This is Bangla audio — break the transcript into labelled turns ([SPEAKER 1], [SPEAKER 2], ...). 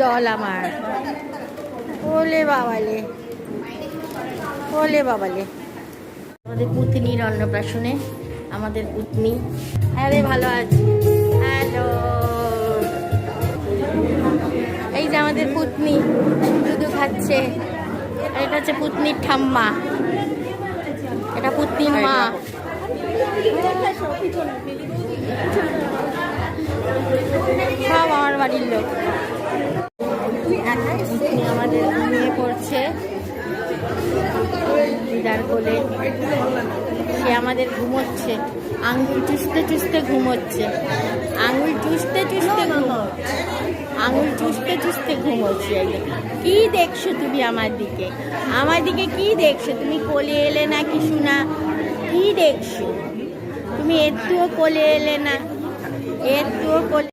[SPEAKER 1] দল আমার। ওলে বাবালে, ওলে বাবালে। আমাদের পুতনির অন্নপ্রাশনে আমাদের পুতনি। আরে ভালো আছি। হ্যালো, এই যে আমাদের পুতনি দুধ খাচ্ছে। আর এটা হচ্ছে পুতনির ঠাম্মা, এটা পুতনির মা। সব আমার বাড়ির লোক। আমাদের ঘুমিয়ে পড়ছে দিদার কোলে। সে আমাদের ঘুমোচ্ছে, আঙুল চুষতে চুষতে ঘুমোচ্ছে, আঙুল চুষতে চুষতে আঙুল চুষতে চুষতে ঘুমোচ্ছে। কি দেখছো তুমি আমার দিকে? আমার দিকে কি দেখছো তুমি? কোলে এলে না কি শোনা? কি দেখছো তুমি? একটুও কোলে এলে না, একটুও কোলে।